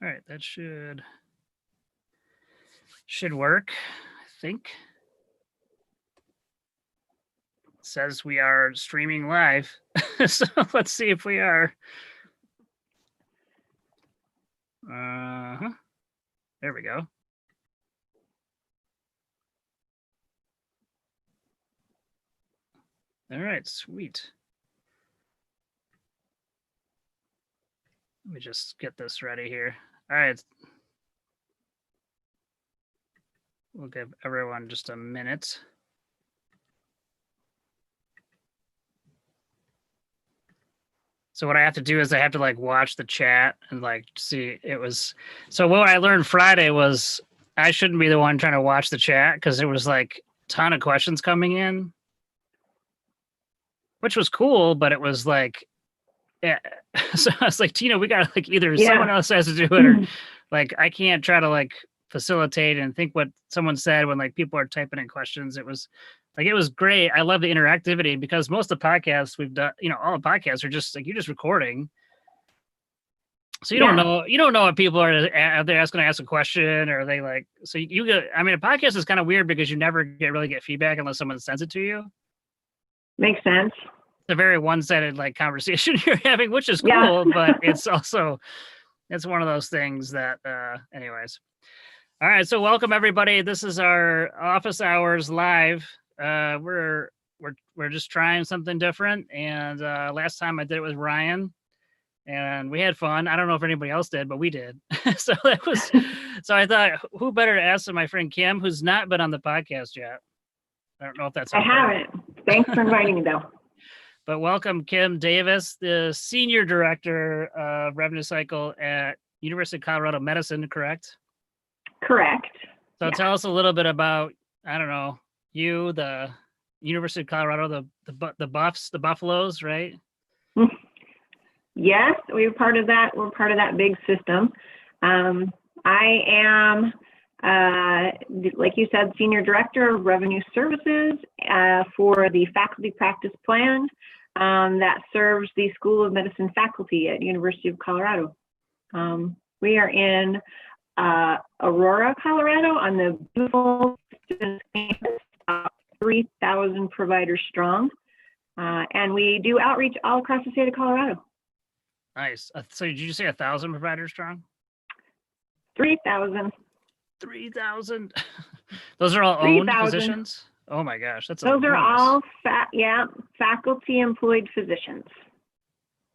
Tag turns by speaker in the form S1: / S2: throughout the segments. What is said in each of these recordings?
S1: All right, that should work, I think. It says we are streaming live. So let's see if we are. There we go. All right, sweet. Let me just get this ready here. All right. We'll give everyone just a minute. So what I have to do is I have to like watch the chat and like see it was. So what I learned Friday was I shouldn't be the one trying to watch the chat because there was like a ton of questions coming in, which was cool, but it was like, yeah. So I was like, Tina, we got like either someone else has to do it or like I can't try to like facilitate and think what someone said when like people are typing in questions. It was great. I love the interactivity because most of the podcasts we've done, all the podcasts are just like you're just recording. So you don't know if people are they going to ask a question or they like, so you get, I mean, a podcast is kind of weird because you never really get feedback unless someone sends it to you.
S2: Makes sense.
S1: It's a very one-sided like conversation you're having, which is cool, but it's also, it's one of those things that, anyways. All right. So welcome everybody. This is our office hours live. We're just trying something different. And, last time I did it with Ryan and we had fun. I don't know if anybody else did, but we did. So that was, so I thought who better to ask than my friend Kim, who's not been on the podcast yet. I don't know if that's.
S2: I haven't. Thanks for inviting me though.
S1: But welcome Kim Davis, the Senior Director of Revenue Cycle at University of Colorado Medicine, correct?
S2: Correct.
S1: So tell us a little bit about, I don't know, you, the University of Colorado, the Buffs, the Buffaloes, right?
S2: Yes, we're part of that. We're part of that big system. I am, like you said, Senior Director of Revenue Services for the faculty practice plan that serves the School of Medicine faculty at University of Colorado. We are in Aurora, Colorado, on the beautiful campus, 3,000 providers strong, and we do outreach all across the state of Colorado.
S1: Nice. So did you say 1,000 providers strong?
S2: 3,000.
S1: 3,000. Those are all owned physicians? Oh my gosh, that's
S2: those are all faculty employed physicians.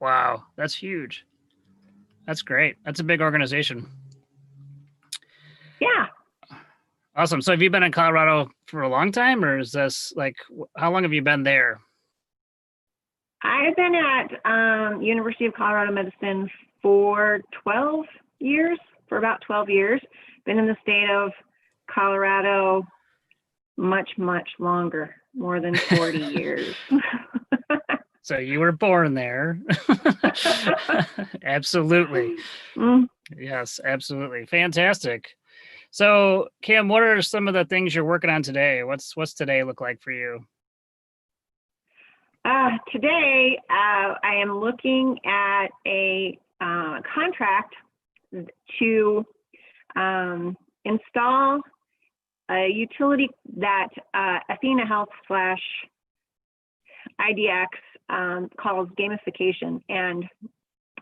S1: Wow, that's huge. That's great. That's a big organization.
S2: Yeah.
S1: Awesome. So have you been in Colorado for a long time, or is this like, how long have you been there?
S2: I've been at University of Colorado Medicine for 12 years, for about 12 years. Been in the state of Colorado much, much longer, more than 40 years.
S1: So you were born there. Absolutely. Yes, absolutely. Fantastic. So Kim, what are some of the things you're working on today? What's today look like for you?
S2: Today, I am looking at a contract to install a utility that Athena Health / IDX calls gamification. And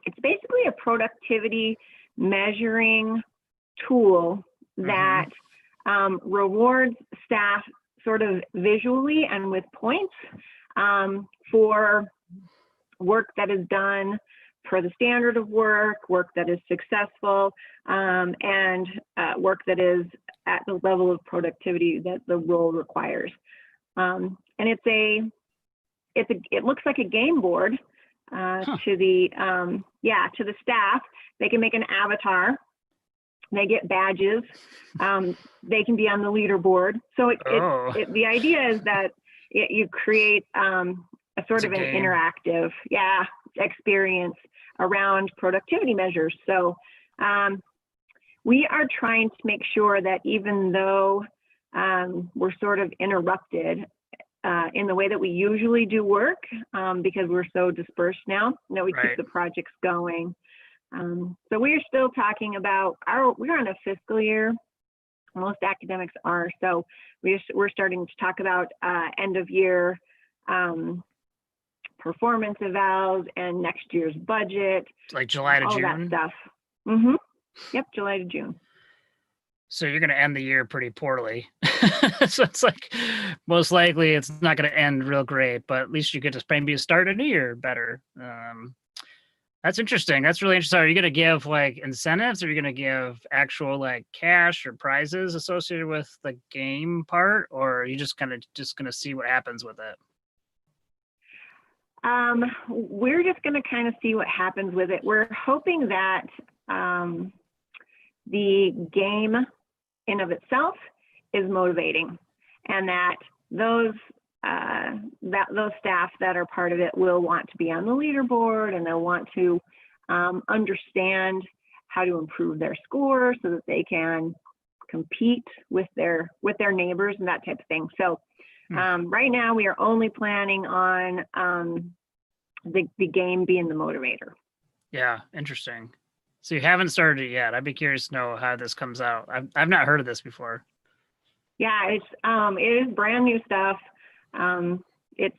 S2: it's basically a productivity measuring tool that rewards staff sort of visually and with points for work that is done per the standard of work that is successful, and work that is at the level of productivity that the role requires. And it looks like a game board to the staff. They can make an avatar. They get badges. They can be on the leaderboard. So the idea is that you create a sort of an interactive experience around productivity measures. So we are trying to make sure that even though we're sort of interrupted in the way that we usually do work, because we're so dispersed now, that we keep the projects going. So we are still talking about we're on a fiscal year. Most academics are. So we're starting to talk about end of year performance evals and next year's budget.
S1: Like July to June?
S2: All that stuff. Mm-hmm. Yep, July to June.
S1: So you're going to end the year pretty poorly. So it's like, most likely it's not going to end real great, but at least you get to maybe start a new year better. That's interesting. That's really interesting. Are you going to give like incentives? Or are you going to give actual like cash or prizes associated with the game part? Or are you just going to see what happens with it?
S2: We're just going to kind of see what happens with it. We're hoping that the game in of itself is motivating, and that those staff that are part of it will want to be on the leaderboard, and they'll want to understand how to improve their score so that they can compete with their neighbors and that type of thing. So right now we are only planning on the game being the motivator.
S1: Yeah, interesting. So you haven't started it yet. I'd be curious to know how this comes out. I've not heard of this before.
S2: Yeah, it is brand new stuff. It's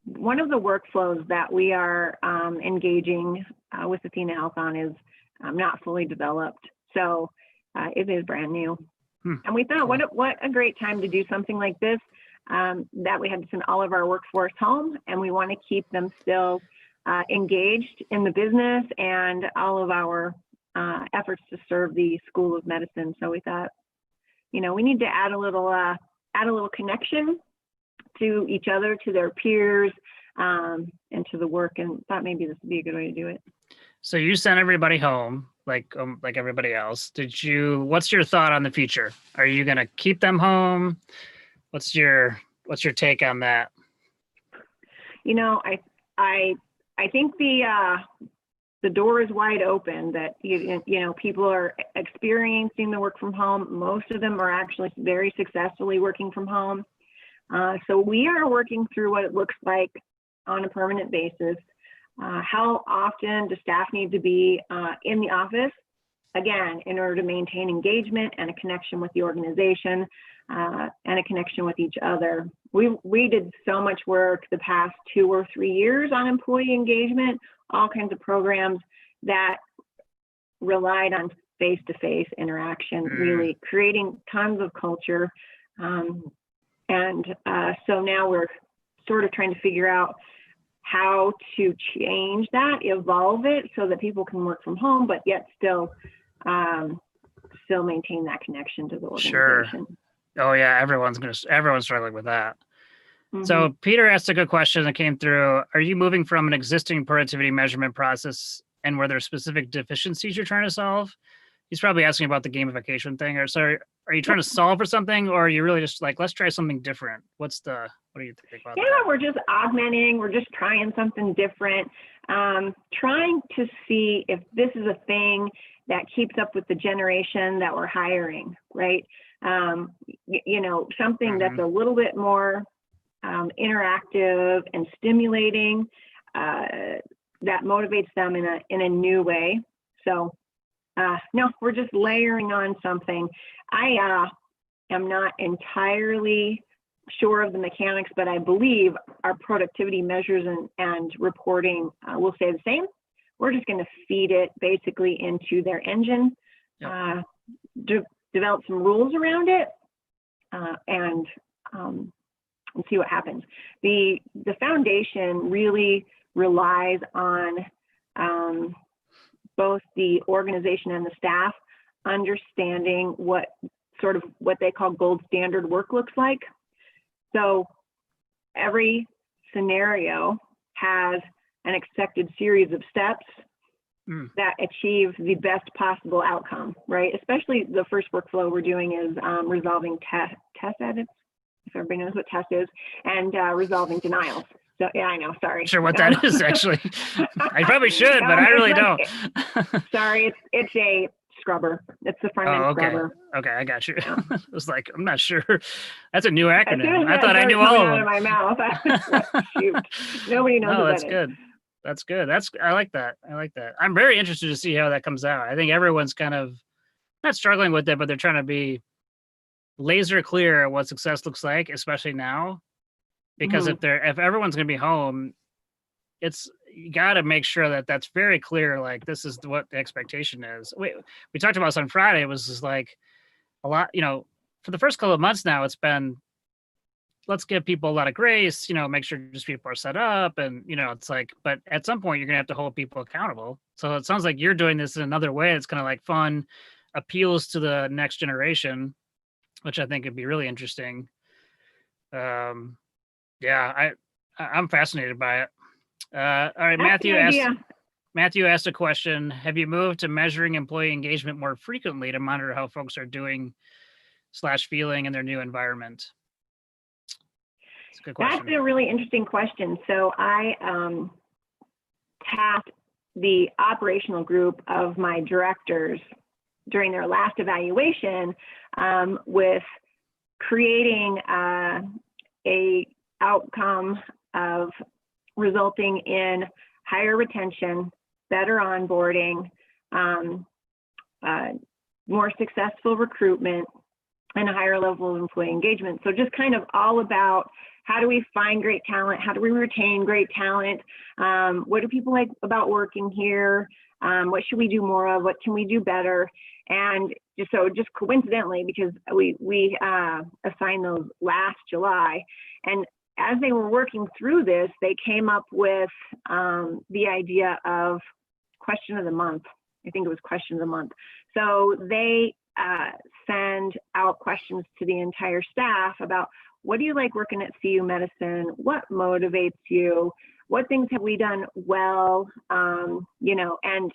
S2: one of the workflows that we are engaging with Athena Health on is not fully developed. So it is brand new. And we thought, what a great time to do something like this, that we had to send all of our workforce home, and we want to keep them still engaged in the business and all of our efforts to serve the School of Medicine. So we thought, we need to add a little connection to each other, to their peers, and to the work, and thought maybe this would be a good way to do it.
S1: So you sent everybody home like everybody else. What's your thought on the future? Are you going to keep them home? What's your take on that?
S2: I think the door is wide open, that people are experiencing the work from home. Most of them are actually very successfully working from home. So we are working through what it looks like on a permanent basis. How often does staff need to be in the office? Again, in order to maintain engagement and a connection with the organization and a connection with each other. We did so much work the past 2 or 3 years on employee engagement, all kinds of programs that relied on face-to-face interaction, really creating tons of culture. So now we're sort of trying to figure out how to change that, evolve it so that people can work from home, but yet still maintain that connection to the organization.
S1: Sure. Oh yeah, everyone's struggling with that.
S2: Mm-hmm.
S1: So Peter asked a good question that came through. Are you moving from an existing productivity measurement process, and were there specific deficiencies you're trying to solve? He's probably asking about the gamification thing. Or so are you trying to solve for something, or are you really just like, let's try something different? What do you think about that?
S2: Yeah, we're just augmenting. We're just trying something different. Trying to see if this is a thing that keeps up with the generation that we're hiring, right? Something that's a little bit more interactive and stimulating, that motivates them in a new way. So no, we're just layering on something. I am not entirely sure of the mechanics, but I believe our productivity measures and reporting will stay the same. We're just going to feed it basically into their engine, develop some rules around it, and see what happens. The foundation really relies on both the organization and the staff understanding what they call gold standard work looks like. So every scenario has an expected series of steps that achieve the best possible outcome, right? Especially the first workflow we're doing is resolving test edits, if everybody knows what test is, and resolving denials. So yeah, I know, sorry.
S1: Sure what that is, actually. I probably should, but I really don't.
S2: Sorry, it's a scrubber. It's the front end scrubber.
S1: Okay, I got you. Yeah. I was like, I'm not sure. That's a new acronym. I
S2: thought
S1: I knew all of them.
S2: Out of my mouth. Shoot. Nobody knows what
S1: that's
S2: that
S1: good.
S2: is.
S1: That's good. I like that. I like that. I'm very interested to see how that comes out. I think everyone's kind of not struggling with it, but they're trying to be laser clear what success looks like, especially now. Because
S2: Mhm.
S1: if everyone's going to be home, you got to make sure that that's very clear. Like this is what the expectation is. We talked about this on Friday. It was just like a lot, for the first couple of months now, it's been let's give people a lot of grace, make sure just people are set up and, it's like, but at some point you're going to have to hold people accountable. So it sounds like you're doing this in another way. It's kind of like fun, appeals to the next generation, which I think would be really interesting. Um, yeah, I'm fascinated by it. All right,
S2: That's the idea.
S1: Matthew asked a question. Have you moved to measuring employee engagement more frequently to monitor how folks are doing / feeling in their new environment? It's a good question.
S2: That's a really interesting question. So I tasked the operational group of my directors during their last evaluation with creating a outcome of resulting in higher retention, better onboarding, more successful recruitment, and a higher level of employee engagement. So just kind of all about how do we find great talent? How do we retain great talent? What do people like about working here? What should we do more of? What can we do better? And just coincidentally, because we assigned those last July, and as they were working through this, they came up with the idea of question of the month. I think it was question of the month. So they send out questions to the entire staff about what do you like working at CU Medicine? What motivates you? What things have we done well? And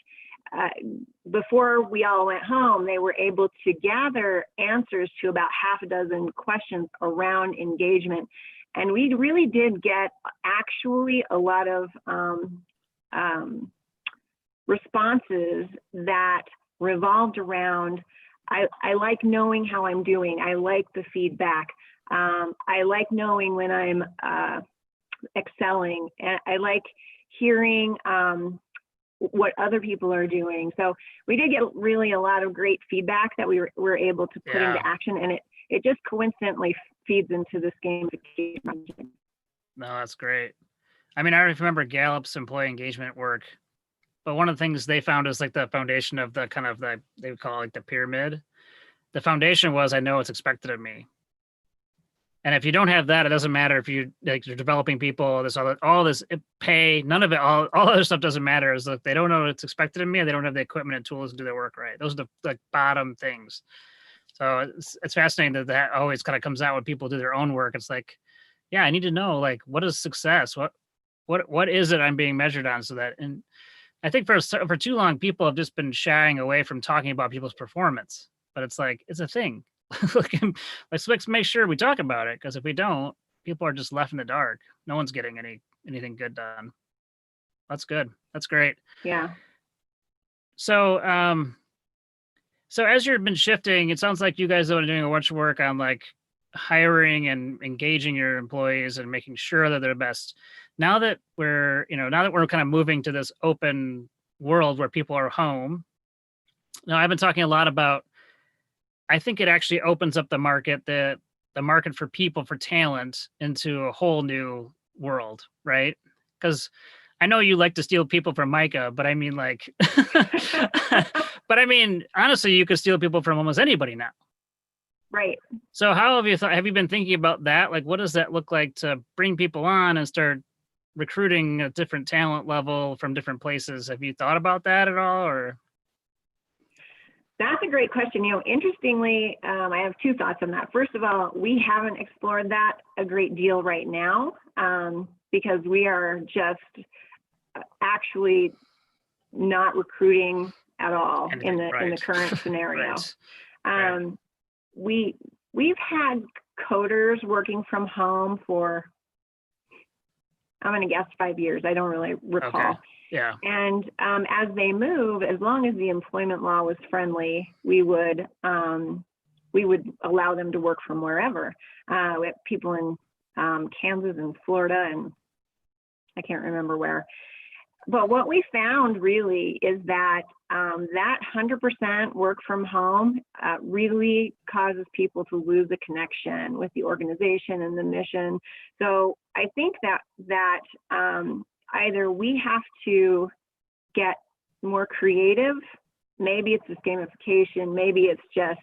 S2: before we all went home, they were able to gather answers to about half a dozen questions around engagement. And we really did get actually a lot of responses that revolved around, I like knowing how I'm doing. I like the feedback. I like knowing when I'm excelling. And I like hearing what other people are doing. So we did get really a lot of great feedback that we were able to put into action. And it just coincidentally feeds into this gamification.
S1: No, that's great. I mean, I remember Gallup's employee engagement work, but one of the things they found is like the foundation of the kind of they would call it like the pyramid. The foundation was, I know what's expected of me. And if you don't have that, it doesn't matter if you're developing people, all this pay, none of it, all other stuff doesn't matter. Is like they don't know what's expected of me, and they don't have the equipment and tools to do their work right. Those are the bottom things. So it's fascinating that always kind of comes out when people do their own work. It's like, yeah, I need to know like what is success? What is it I'm being measured on? So that, and I think for too long, people have just been shying away from talking about people's performance. But it's like it's a thing. Let's make sure we talk about it, because if we don't, people are just left in the dark. No one's getting anything good done. That's good. That's great.
S2: Yeah.
S1: So so as you've been shifting, it sounds like you guys have been doing a bunch of work on like hiring and engaging your employees and making sure that they're best. Now that we're kind of moving to this open world where people are home. Now I've been talking a lot about, I think it actually opens up the market, the market for people, for talent, into a whole new world, right? Because I know you like to steal people from Micah, but I mean like, but I mean, honestly, you could steal people from almost anybody now.
S2: Right.
S1: So how have you been thinking about that? Like, what does that look like to bring people on and start recruiting a different talent level from different places? Have you thought about that at all, or?
S2: That's a great question. Interestingly, I have two thoughts on that. First of all, we haven't explored that a great deal right now because we are just actually not recruiting at all in the current scenario.
S1: Right.
S2: We've had coders working from home for, I'm going to guess 5 years. I don't really recall.
S1: Okay. Yeah.
S2: And as they move, as long as the employment law was friendly, we would allow them to work from wherever. We have people in Kansas and Florida, and I can't remember where. but what we found really is that that 100% work from home really causes people to lose a connection with the organization and the mission. So I think that either we have to get more creative. Maybe it's this gamification. Maybe it's just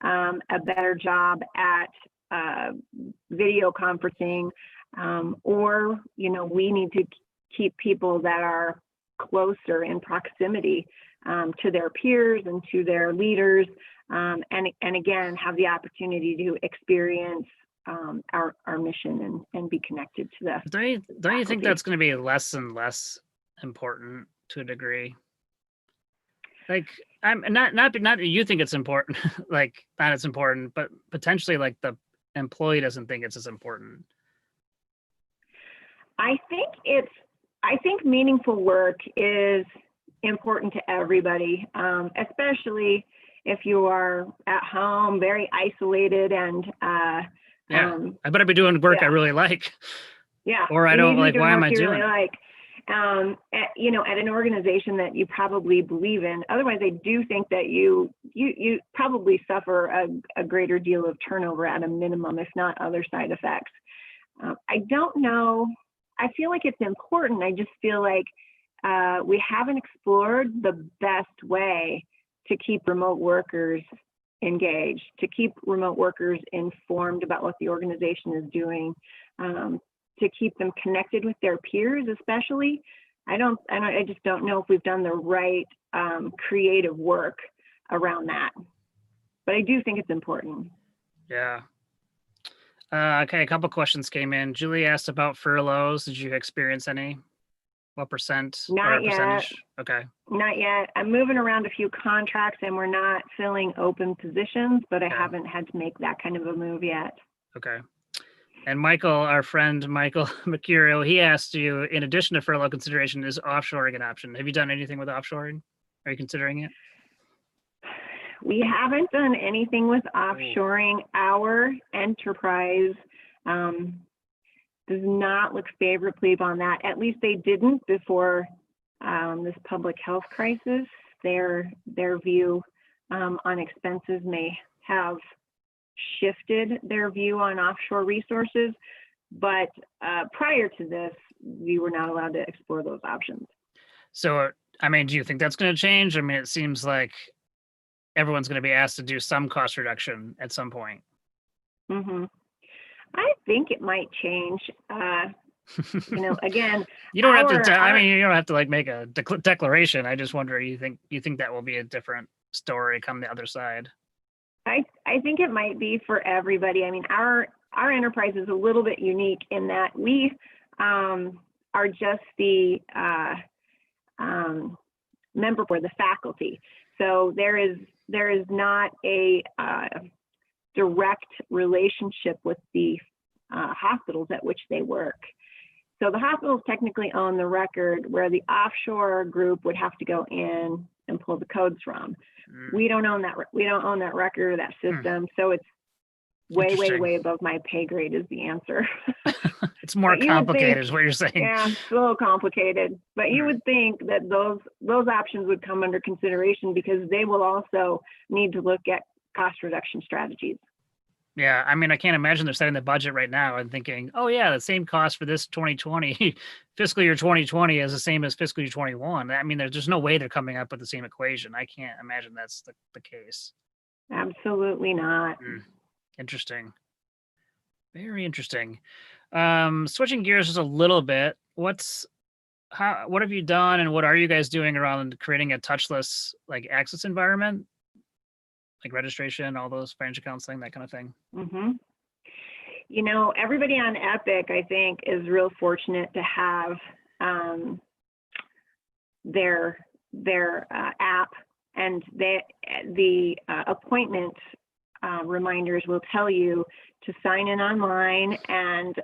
S2: a better job at video conferencing, or we need to keep people that are closer in proximity to their peers and to their leaders, and again have the opportunity to experience our mission and be connected to the.
S1: Don't you think that's going to be less and less important to a degree? Like, I'm not you think it's important, like not as important, but potentially like the employee doesn't think it's as important.
S2: I think meaningful work is important to everybody, especially if you are at home, very isolated, and
S1: I better be doing work I really like.
S2: Yeah.
S1: Or I don't like. Why am I doing it?
S2: At an organization that you probably believe in. Otherwise, I do think that you probably suffer a greater deal of turnover at a minimum, if not other side effects. I don't know. I feel like it's important. I just feel like we haven't explored the best way to keep remote workers engaged, to keep remote workers informed about what the organization is doing, to keep them connected with their peers, especially. I just don't know if we've done the right creative work around that, but I do think it's important.
S1: Yeah. Okay, a couple questions came in. Julie asked about furloughs. Did you experience any? What percent?
S2: Not yet.
S1: Percentage? Okay.
S2: Not yet. I'm moving around a few contracts and we're not filling open positions, but I haven't had to make that kind of a move yet.
S1: Okay. And Michael, our friend Michael Mercurio, he asked you, in addition to furlough consideration, is offshoring an option? Have you done anything with offshoring? Are you considering it?
S2: We haven't done anything with offshoring. Our enterprise does not look favorably on that. At least they didn't before this public health crisis. Their view on expenses may have shifted their view on offshore resources, but prior to this, we were not allowed to explore those options.
S1: So, I mean, do you think that's going to change? I mean, it seems like everyone's going to be asked to do some cost reduction at some point.
S2: Mm-hmm. I think it might change. Again,
S1: you don't have to. I mean, you don't have to like make a declaration. I just wonder. You think that will be a different story come the other side?
S2: I think it might be for everybody. I mean, our enterprise is a little bit unique in that we are just the member for the faculty. So there is not a direct relationship with the hospitals at which they work. So the hospitals technically own the record, where the offshore group would have to go in and pull the codes from. We don't own that. We don't own that record or that system. So it's way above my pay grade is the answer.
S1: It's more complicated is what you're saying.
S2: Yeah, it's a little complicated. But you would think that those options would come under consideration, because they will also need to look at cost reduction strategies.
S1: Yeah, I mean, I can't imagine they're setting the budget right now and thinking, oh yeah, the same cost for this 2020, fiscal year 2020 is the same as fiscal year 21. I mean, there's no way they're coming up with the same equation. I can't imagine that's the case.
S2: Absolutely not.
S1: Interesting. Very interesting. Switching gears just a little bit, what have you done and what are you guys doing around creating a touchless like access environment? Like registration, all those financial counseling, that kind of thing.
S2: Mm-hmm. Everybody on Epic, I think, is real fortunate to have their app, and the appointment reminders will tell you to sign in online and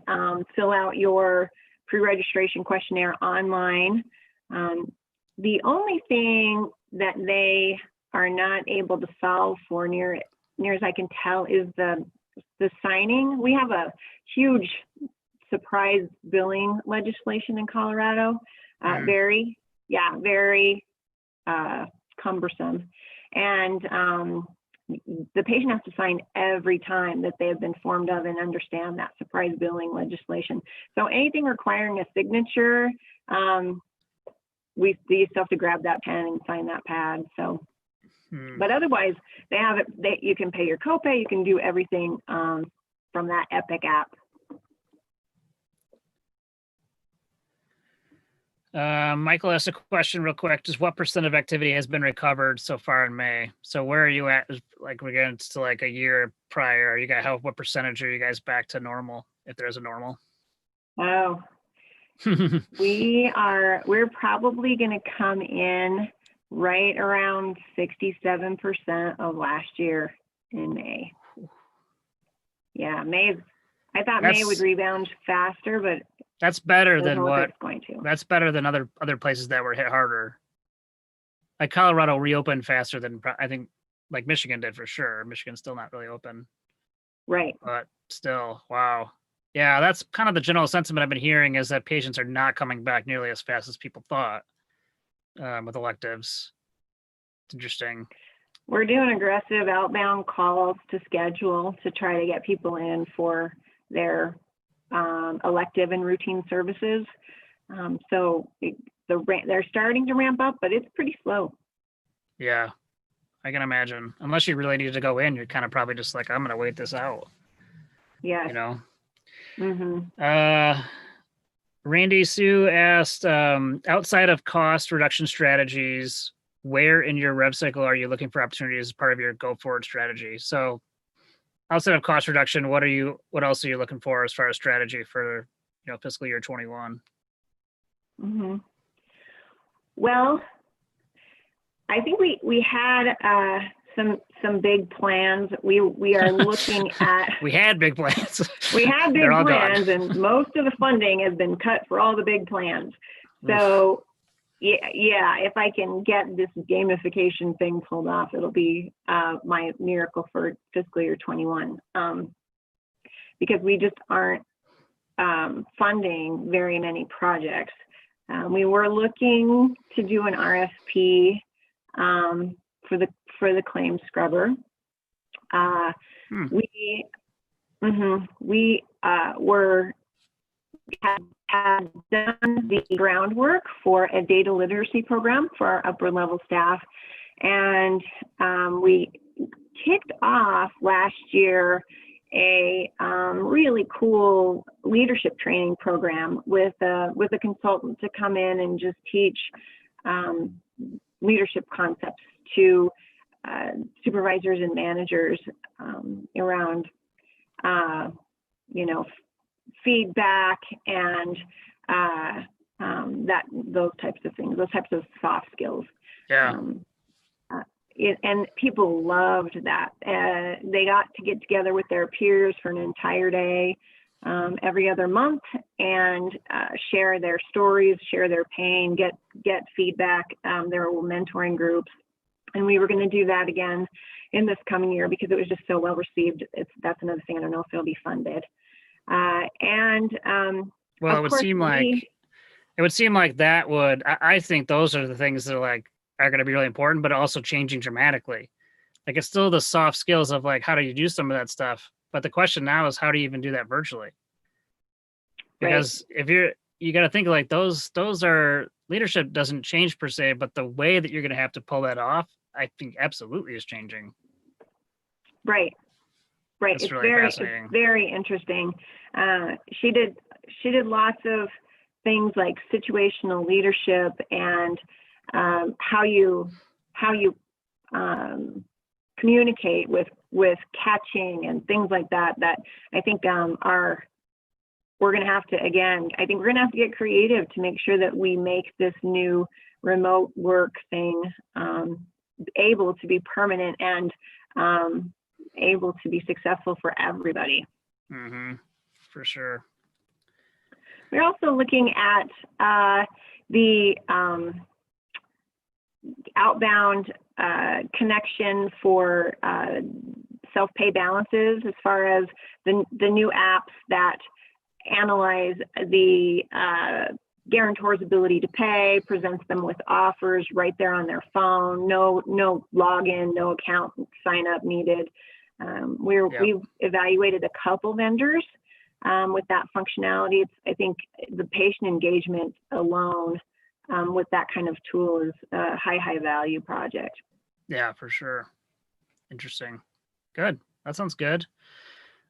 S2: fill out your pre-registration questionnaire online. The only thing that they are not able to solve for near as I can tell is the signing. We have a huge surprise billing legislation in Colorado, very yeah, very cumbersome. And the patient has to sign every time that they have been informed of and understand that surprise billing legislation. So anything requiring a signature, we still have to grab that pen and sign that pad. So, but otherwise, they have it. You can pay your copay. You can do everything from that Epic app.
S1: Michael asked a question real quick. Just what % of activity has been recovered so far in May? So where are you at? Like against to like a year prior, you got what percentage are you guys back to normal? If there's a normal?
S2: Oh, we're probably going to come in right around 67% of last year in May. Yeah, I thought May would rebound faster, but
S1: that's better than what
S2: it's going to.
S1: That's better than other places that were hit harder. Like Colorado reopened faster than I think like Michigan did for sure. Michigan's still not really open.
S2: Right.
S1: But still, wow. Yeah, that's kind of the general sentiment I've been hearing is that patients are not coming back nearly as fast as people thought with electives. It's interesting.
S2: We're doing aggressive outbound calls to schedule to try to get people in for their elective and routine services. So they're starting to ramp up, but it's pretty slow.
S1: Yeah, I can imagine. Unless you really need to go in, you're kind of probably just like, I'm going to wait this out.
S2: Yeah.
S1: You know?
S2: Mm-hmm.
S1: Randy Sue asked, outside of cost reduction strategies, where in your rev cycle are you looking for opportunities as part of your go forward strategy? So outside of cost reduction, what else are you looking for as far as strategy for, fiscal year 21?
S2: Mm-hmm. Well, I think we had some big plans. We are looking at.
S1: We had big plans.
S2: We had big plans, and most of the funding has been cut for all the big plans. So, yeah, if I can get this gamification thing pulled off, it'll be my miracle for fiscal year 21. Because we just aren't funding very many projects. We were looking to do an RFP for the claims scrubber. We had done the groundwork for a data literacy program for our upper level staff, and we kicked off last year a really cool leadership training program with a consultant to come in and just teach leadership concepts to supervisors and managers around feedback and those types of things, those types of soft skills.
S1: Yeah.
S2: And people loved that. They got to get together with their peers for an entire day every other month and share their stories, share their pain, get feedback. There were mentoring groups. And we were going to do that again in this coming year because it was just so well received. That's another thing. I don't know if it'll be funded. Well,
S1: it would seem like that would. I think those are the things that are going to be really important, but also changing dramatically. Like it's still the soft skills of like how do you do some of that stuff, but the question now is how do you even do that virtually? Because if you got to think like those are leadership doesn't change per se, but the way that you're going to have to pull that off, I think absolutely is changing.
S2: Right.
S1: That's
S2: It's
S1: really
S2: fascinating. It's very interesting. She did lots of things like situational leadership and how you communicate with catching and things like that I think we're going to have to, again, I think we're going to have to get creative to make sure that we make this new remote work thing able to be permanent and able to be successful for everybody.
S1: Mm-hmm. For sure.
S2: We're also looking at the outbound connection for self-pay balances as far as the new apps that analyze the guarantor's ability to pay, presents them with offers right there on their phone. No login, no account sign up needed. We've evaluated a couple vendors with that functionality. I think the patient engagement alone with that kind of tool is a high value project.
S1: Yeah, for sure. Interesting. Good. That sounds good.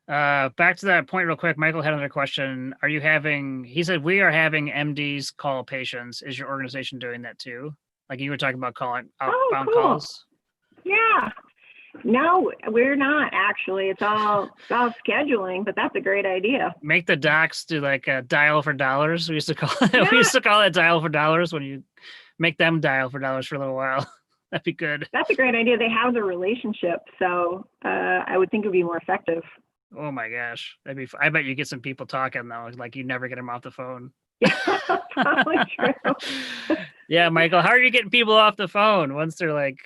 S1: Back to that point real quick. Michael had another question. He said, we are having MDs call patients. Is your organization doing that too? Like you were talking about calling outbound calls?
S2: Yeah. No, we're not actually. It's all scheduling, but that's a great idea.
S1: Make the docs do like a dial for dollars. We used to call it, we used to call it dial for dollars when you make them dial for dollars for a little while. That'd be good.
S2: That's a great idea. They have the relationship. So I would think it would be more effective.
S1: Oh my gosh. I bet you get some people talking though. Like you never get them off the phone.
S2: Yeah, probably true.
S1: Yeah, Michael, how are you getting people off the phone once they're like,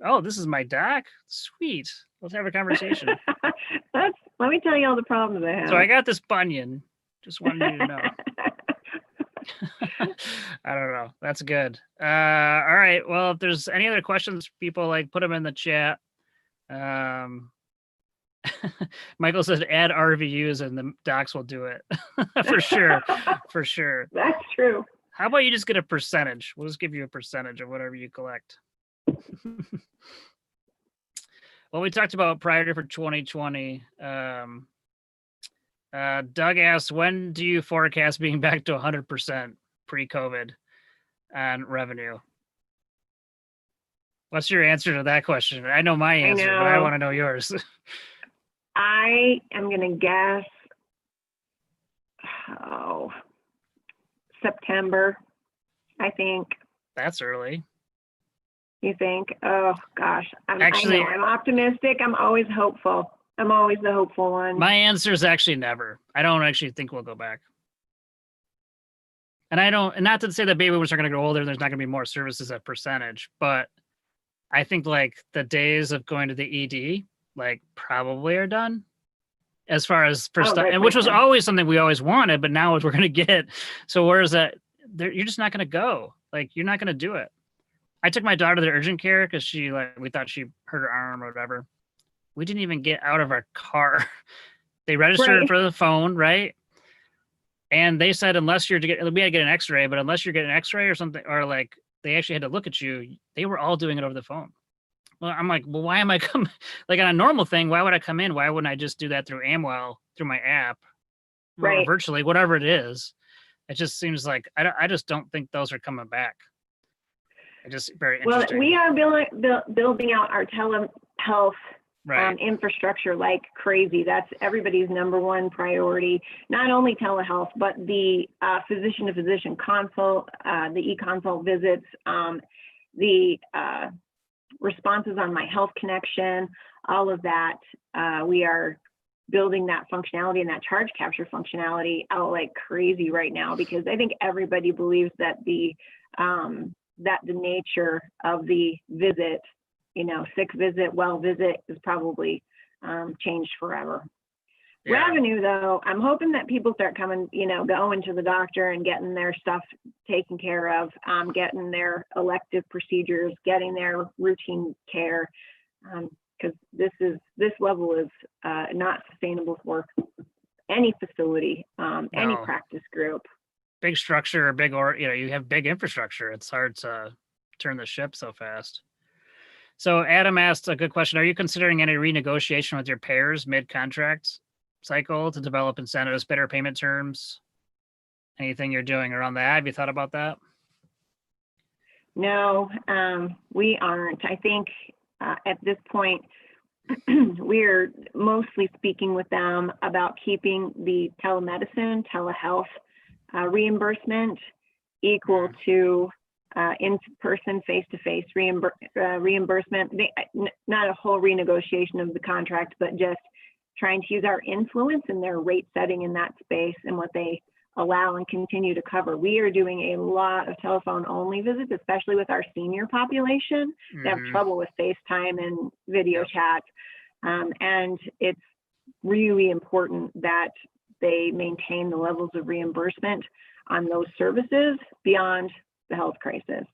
S1: oh, this is my doc? Sweet. Let's have a conversation.
S2: Let me tell you all the problems I have.
S1: So I got this bunion. Just wanted you to know. I don't know. That's good. All right. Well, if there's any other questions, people like put them in the chat. Michael says add RVUs and the docs will do it. For sure. For sure.
S2: That's true.
S1: How about you just get a percentage? We'll just give you a percentage of whatever you collect. Well, we talked about priority for 2020. Doug asks, when do you forecast being back to 100% pre-COVID on revenue? What's your answer to that question? I know my answer, but I want to know yours.
S2: I am going to guess, September, I think.
S1: That's early.
S2: You think? Oh, gosh. I'm optimistic. I'm always hopeful. I'm always the hopeful one.
S1: My answer is actually never. I don't actually think we'll go back. And not to say that baby boomers are going to grow older, there's not going to be more services at percentage, but I think like the days of going to the ED, like probably are done as far as for stuff, and which was always something we always wanted, but now we're going to get. So where is that? You're just not going to go. Like, you're not going to do it. I took my daughter to the urgent care because we thought she hurt her arm or whatever. We didn't even get out of our car. They registered for the phone, right? And they said, we had to get an x-ray, but unless you're getting an x-ray or something, or like they actually had to look at you, they were all doing it over the phone. Well, I'm like, well, why am I coming? Like on a normal thing, why would I come in? Why wouldn't I just do that through Amwell, through my app, or virtually, whatever it is? It just seems like, I just don't think those are coming back. Very interesting.
S2: Well, we are building out our telehealth infrastructure like crazy. That's everybody's number one priority. Not only telehealth, but the physician-to-physician consult, the e-consult visits, the responses on My Health Connection, all of that. We are building that functionality and that charge capture functionality out like crazy right now, because I think everybody believes that the nature of the visit, sick visit, well visit is probably changed forever. Yeah. Revenue, though, I'm hoping that people start coming, going to the doctor and getting their stuff taken care of, getting their elective procedures, getting their routine care, because this level is not sustainable for any facility, any practice group.
S1: Big structure, you have big infrastructure. It's hard to turn the ship so fast. So Adam asked a good question. Are you considering any renegotiation with your payers mid-contract cycle to develop incentives, better payment terms? Anything you're doing around that? Have you thought about that?
S2: No, we aren't. I think at this point, we're mostly speaking with them about keeping the telemedicine, telehealth reimbursement equal to in-person, face-to-face reimbursement. Not a whole renegotiation of the contract, but just trying to use our influence in their rate setting in that space and what they allow and continue to cover. We are doing a lot of telephone only visits, especially with our senior population. They have trouble with FaceTime and video chat. And it's really important that they maintain the levels of reimbursement. on those services beyond the health crisis.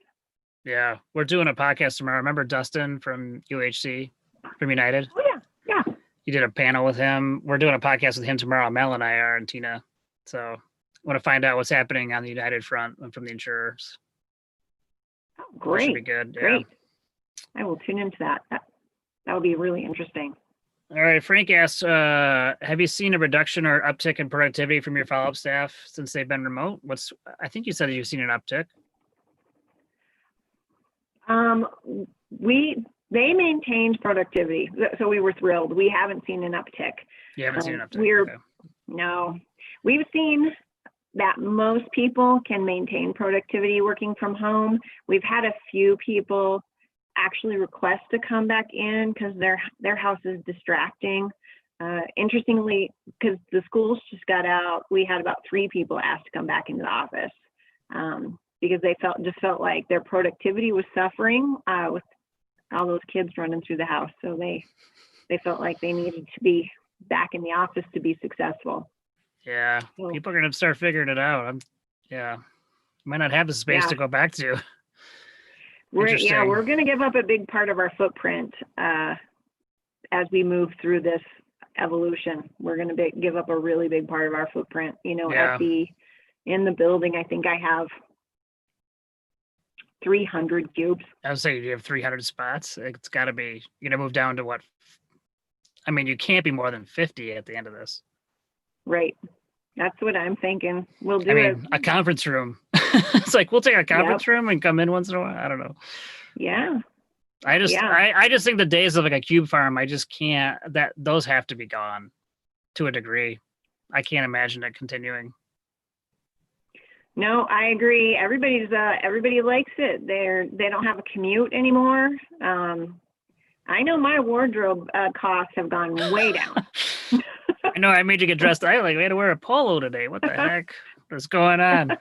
S1: Yeah, we're doing a podcast tomorrow. Remember Dustin from UHC, from United?
S2: Oh yeah, yeah.
S1: You did a panel with him. We're doing a podcast with him tomorrow. Mel and I are, and Tina. So I want to find out what's happening on the United front and from the insurers.
S2: Oh, great.
S1: That should be good.
S2: Great.
S1: Yeah.
S2: I will tune into that. That would be really interesting.
S1: All right. Frank asks, have you seen a reduction or uptick in productivity from your follow-up staff since they've been remote? I think you said you've seen an uptick.
S2: They maintained productivity, so we were thrilled. We haven't seen an uptick.
S1: You haven't seen an uptick? Okay.
S2: No, we've seen that most people can maintain productivity working from home. We've had a few people actually request to come back in because their house is distracting. Interestingly, because the schools just got out, we had about 3 people asked to come back into the office because they felt like their productivity was suffering with all those kids running through the house. So they felt like they needed to be back in the office to be successful.
S1: Yeah, so, people are going to start figuring it out. Might not have the space to go back to.
S2: We're going to give up a big part of our footprint as we move through this evolution. We're going to give up a really big part of our footprint. In the building, I think I have 300 cubes.
S1: I would say you have 300 spots. It's got to be, you're going to move down to what? I mean, you can't be more than 50 at the end of this.
S2: Right. That's what I'm thinking. We'll do
S1: a conference room. It's like, we'll take a conference room and come in once in a while. I don't know.
S2: Yeah.
S1: I just think the days of like a cube farm, I just can't, those have to be gone to a degree. I can't imagine it continuing.
S2: No, I agree. Everybody likes it. They don't have a commute anymore. I know my wardrobe costs have gone way down.
S1: I know I made you get dressed. We had to wear a polo today. What the heck? What's going on?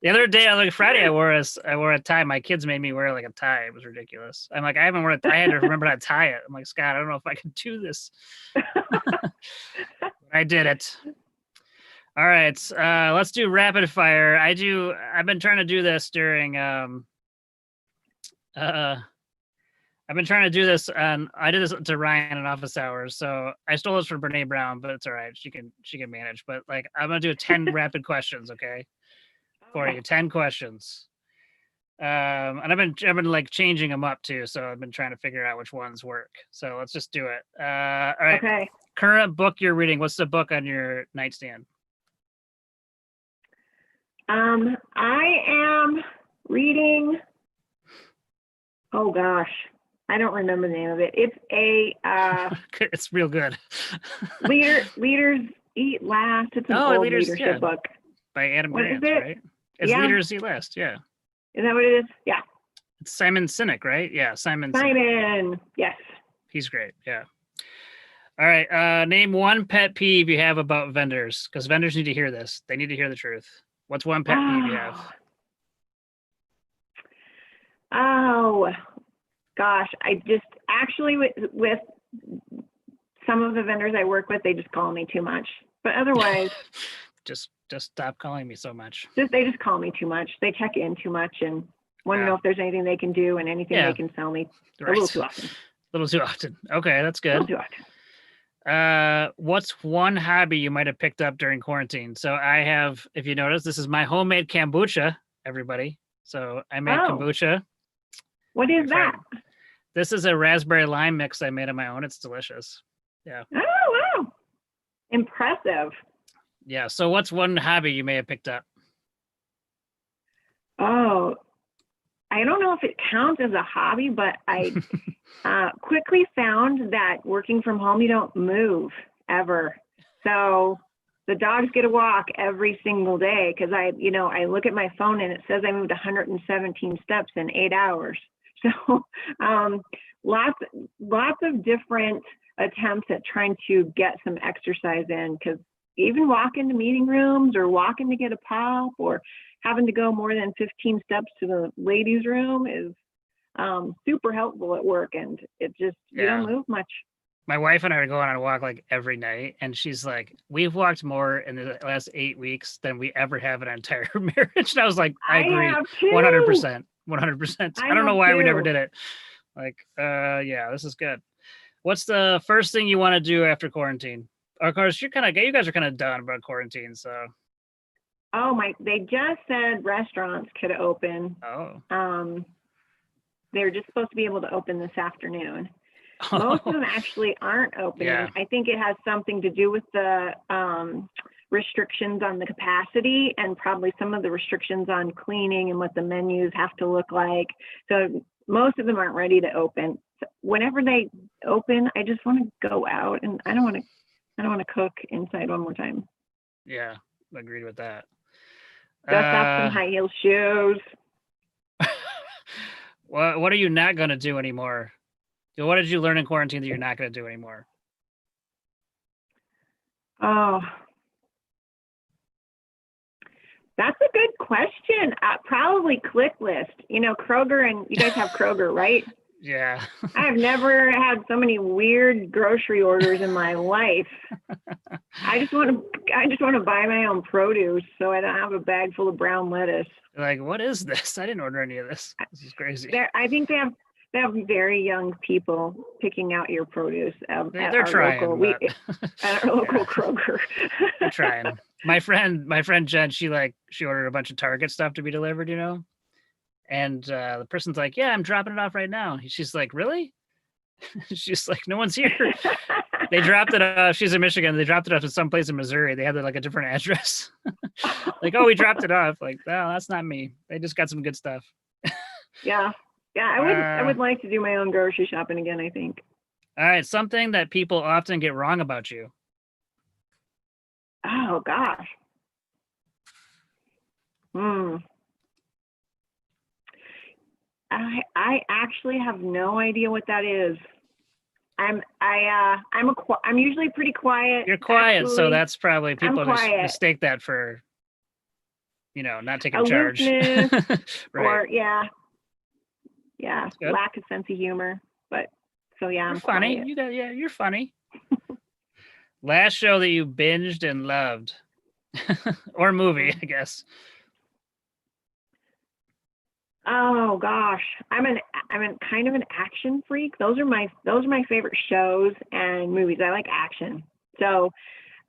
S1: The other day, Friday, I wore a tie. My kids made me wear like a tie. It was ridiculous. I'm like, I haven't worn a tie. I had to remember how to tie it. I'm like, Scott, I don't know if I can do this. I did it. All right. Let's do rapid fire. I've been trying to do this during I've been trying to do this, and I did this to Ryan in office hours. So I stole this from Brene Brown, but it's all right. She can manage. But I'm gonna do 10 rapid questions, okay? For you, 10 questions. And I've been changing them up too. So I've been trying to figure out which ones work. So let's just do it. All right.
S2: Okay.
S1: Current book you're reading. What's the book on your nightstand?
S2: I am reading. Oh gosh. I don't remember the name of it. It's
S1: it's real good.
S2: Leaders Eat Last. It's an old leadership book.
S1: By Adam Grant, right? It's Leaders Eat Last, yeah.
S2: Is that what it is? Yeah.
S1: It's Simon Sinek, right? Yeah, Simon,
S2: yes.
S1: He's great, yeah. All right, name one pet peeve you have about vendors, because vendors need to hear this. They need to hear the truth. What's one pet peeve you have?
S2: Oh, gosh. I just actually with some of the vendors I work with, they just call me too much. But otherwise,
S1: just stop calling me so much.
S2: They just call me too much. They check in too much and want to know if there's anything they can do and anything they can sell me a little too often.
S1: A little too often. Okay, that's good.
S2: A little too often.
S1: What's one hobby you might have picked up during quarantine? So I have, if you notice, this is my homemade kombucha, everybody. So I made kombucha.
S2: What is that?
S1: This is a raspberry lime mix I made on my own. It's delicious. Yeah.
S2: Oh, wow. Impressive.
S1: Yeah. So what's one hobby you may have picked up?
S2: Oh, I don't know if it counts as a hobby, but I quickly found that working from home, you don't move ever. So the dogs get a walk every single day because I look at my phone and it says I moved 117 steps in 8 hours. So lots of different attempts at trying to get some exercise in, because even walking to meeting rooms or walking to get a pop or having to go more than 15 steps to the ladies' room is super helpful at work, and it just you don't move much.
S1: My wife and I are going on a walk like every night, and she's like, "We've walked more in the last 8 weeks than we ever have in our entire marriage." And I was like, "I agree,
S2: have too.
S1: 100%, 100%." I don't know
S2: have
S1: why we never
S2: too.
S1: did it. Like, yeah, this is good. What's the first thing you want to do after quarantine? Of course, you guys are kind of done about quarantine, so.
S2: Oh my! They just said restaurants could open.
S1: Oh.
S2: They're just supposed to be able to open this afternoon. Most of them actually aren't opening.
S1: Yeah.
S2: I think it has something to do with the restrictions on the capacity and probably some of the restrictions on cleaning and what the menus have to look like. So most of them aren't ready to open. So whenever they open, I just want to go out, and I don't want to cook inside one more time.
S1: Yeah, agreed with that.
S2: Dust off some high heel shoes.
S1: What are you not going to do anymore? What did you learn in quarantine that you're not going to do anymore?
S2: Oh, that's a good question. Probably ClickList. You know, Kroger, and you guys have Kroger, right?
S1: Yeah.
S2: I've never had so many weird grocery orders in my life. I just want to buy my own produce so I don't have a bag full of brown lettuce.
S1: Like, what is this? I didn't order any of this. This is crazy.
S2: I think they have very young people picking out your produce at
S1: They're
S2: our
S1: trying,
S2: local, at our local Kroger.
S1: They're trying. My friend Jen, she ordered a bunch of Target stuff to be delivered, you know? And the person's like, "Yeah, I'm dropping it off right now." She's like, "Really?" She's like, "No one's here." They dropped it off. She's in Michigan. They dropped it off to someplace in Missouri. They had like a different address. Like, "Oh, we dropped it off." Like, "No, that's not me. They just got some good stuff."
S2: Yeah. I would like to do my own grocery shopping again, I think.
S1: All right, something that people often get wrong about you.
S2: Oh gosh. I actually have no idea what that is. I'm usually pretty quiet.
S1: You're quiet,
S2: actually.
S1: So that's probably people just mistake that for, not taking charge.
S2: Right. Or
S1: Good.
S2: lack of sense of humor. But so yeah,
S1: you're
S2: I'm
S1: funny.
S2: quiet.
S1: You're funny. Last show that you binged and loved, or movie, I guess.
S2: Oh gosh, I'm kind of an action freak. Those are my favorite shows and movies. I like action. So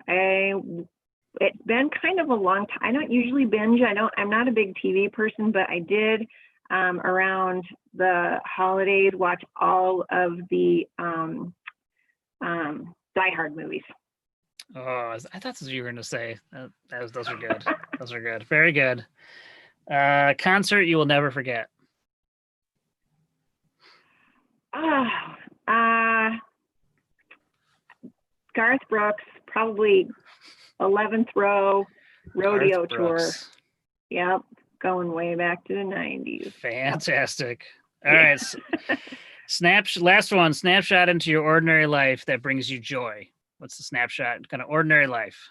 S2: it's been kind of a long time. I don't usually binge. I'm not a big TV person, but I did around the holidays watch all of the Die Hard movies.
S1: Oh, I thought that's what you were going to say. Those are good. Those are good. Very good. Concert you will never forget.
S2: Garth Brooks, probably 11th Row rodeo tour. Yep, going way back to the 90s.
S1: Fantastic. All right. Last one, snapshot into your ordinary life that brings you joy. What's the snapshot? Kind of ordinary life.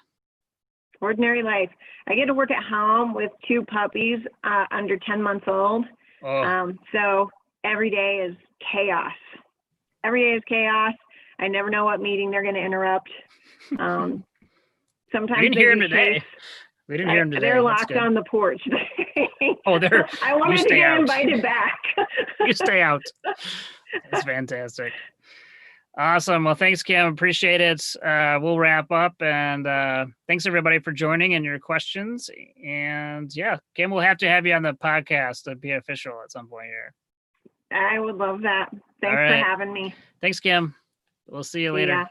S2: Ordinary life. I get to work at home with 2 puppies under 10 months old.
S1: Oh.
S2: So every day is chaos. Every day is chaos. I never know what meeting they're going to interrupt. Sometimes
S1: we didn't hear him today. We didn't hear him today.
S2: They're locked on the porch.
S1: Oh, they're.
S2: I wanted to get invited back.
S1: You stay out. That's fantastic. Awesome. Well, thanks, Kim. Appreciate it. We'll wrap up, and thanks everybody for joining and your questions. And yeah, Kim, we'll have to have you on the podcast to be official at some point here.
S2: I would love that. Thanks for having me.
S1: Thanks, Kim. We'll see you later.